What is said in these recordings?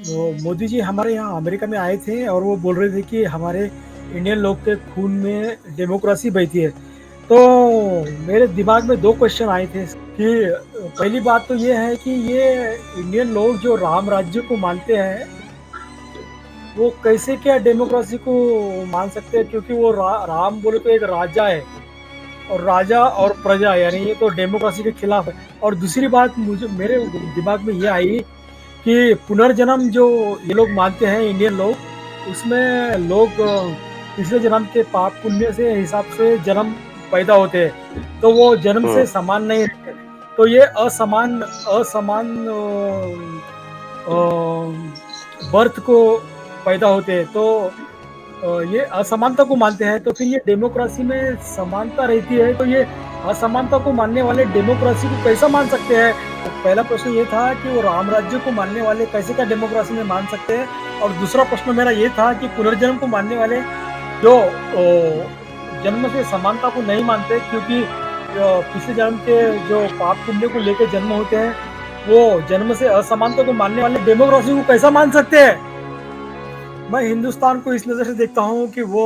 वो मोदी जी हमारे यहाँ अमेरिका में आए थे और वो बोल रहे थे कि हमारे इंडियन लोग के खून में डेमोक्रेसी बहती है। तो मेरे दिमाग में 2 क्वेश्चन आए थे कि पहली बात तो ये है कि ये इंडियन लोग जो राम राज्य को मानते हैं, वो कैसे क्या डेमोक्रेसी को मान सकते हैं, क्योंकि वो राम बोले तो एक राजा है और राजा और प्रजा यानी ये तो डेमोक्रेसी के खिलाफ है। और दूसरी बात मुझे मेरे दिमाग में ये आई कि पुनर्जन्म जो ये लोग मानते हैं इंडियन लोग, उसमें लोग पिछले जन्म के पाप पुण्य से हिसाब से जन्म पैदा होते हैं, तो वो जन्म से हम्म। समान नहीं रहते। तो ये असमान असमान बर्थ को पैदा होते हैं, तो ये असमानता को मानते हैं। तो फिर ये डेमोक्रेसी में समानता रहती है, तो ये असमानता को मानने वाले डेमोक्रेसी को कैसा मान सकते हैं? तो पहला प्रश्न ये था कि वो राम राज्य को मानने वाले कैसे क्या डेमोक्रेसी में मान सकते हैं। और दूसरा प्रश्न मेरा ये था कि पुनर्जन्म को मानने वाले जो जन्म से समानता को नहीं मानते, क्योंकि पिछले जन्म के जो पाप पुण्य को लेकर जन्म होते हैं, वो जन्म से असमानता को मानने वाले डेमोक्रेसी को कैसा मान सकते हैं? मैं हिंदुस्तान को इस नज़र से देखता हूँ कि वो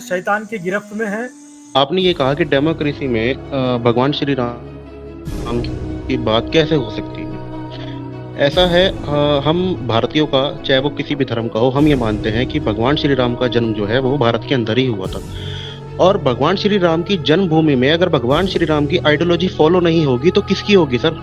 शैतान की गिरफ्त में है। आपने ये कहा कि डेमोक्रेसी में भगवान श्री राम की बात कैसे हो सकती है? ऐसा है, हम भारतीयों का, चाहे वो किसी भी धर्म का हो, हम ये मानते हैं कि भगवान श्री राम का जन्म जो है वो भारत के अंदर ही हुआ था। और भगवान श्री राम की जन्मभूमि में अगर भगवान श्री राम की आइडियोलॉजी फॉलो नहीं होगी तो किसकी होगी सर?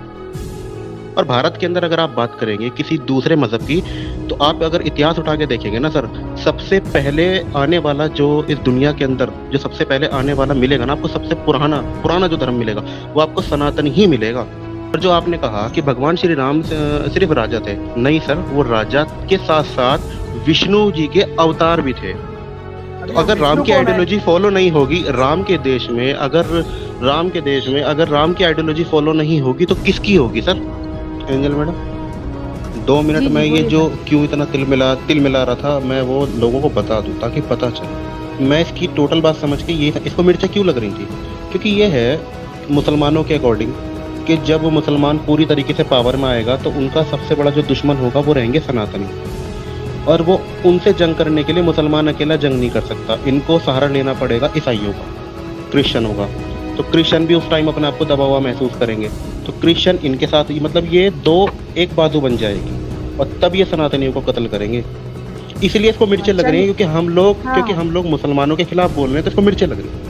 और भारत के अंदर अगर आप बात करेंगे किसी दूसरे मजहब की, तो आप अगर इतिहास उठा के देखेंगे ना सर, सबसे पहले आने वाला जो इस दुनिया के अंदर जो सबसे पहले आने वाला मिलेगा ना आपको, सबसे पुराना पुराना जो धर्म मिलेगा वो आपको सनातन ही मिलेगा। और जो आपने कहा कि भगवान श्री राम सिर्फ राजा थे, नहीं सर, वो राजा के साथ साथ विष्णु जी के अवतार भी थे। तो अगर राम विष्णु की कौन है? आइडियोलॉजी फॉलो नहीं होगी, राम के देश में अगर राम की आइडियोलॉजी फॉलो नहीं होगी तो किसकी होगी सर? एंजल मैडम, 2 मिनट जी जी में ये बोलिए जो सर। क्यों इतना तिल मिला रहा था, मैं वो लोगों को बता दूं ताकि पता चले। मैं इसकी टोटल बात समझ के, ये इसको मिर्चा क्यों लग रही थी, क्योंकि ये है मुसलमानों के अकॉर्डिंग कि जब मुसलमान पूरी तरीके से पावर में आएगा तो उनका सबसे बड़ा जो दुश्मन होगा वो रहेंगे सनातनी, और वो उनसे जंग करने के लिए मुसलमान अकेला जंग नहीं कर सकता, इनको सहारा लेना पड़ेगा ईसाइयों का, क्रिश्चियनों का। तो क्रिश्चियन भी उस टाइम अपने आप को दबा हुआ महसूस करेंगे, तो क्रिश्चियन इनके साथ, मतलब ये दो एक बाजू बन जाएगी, और तब ये सनातनियों को कत्ल करेंगे। इसलिए इसको मिर्चें लग अच्छा रही हैं, ये क्योंकि हाँ हम लोग मुसलमानों के खिलाफ बोल रहे हैं, तो इसको मिर्चें लग रही हैं।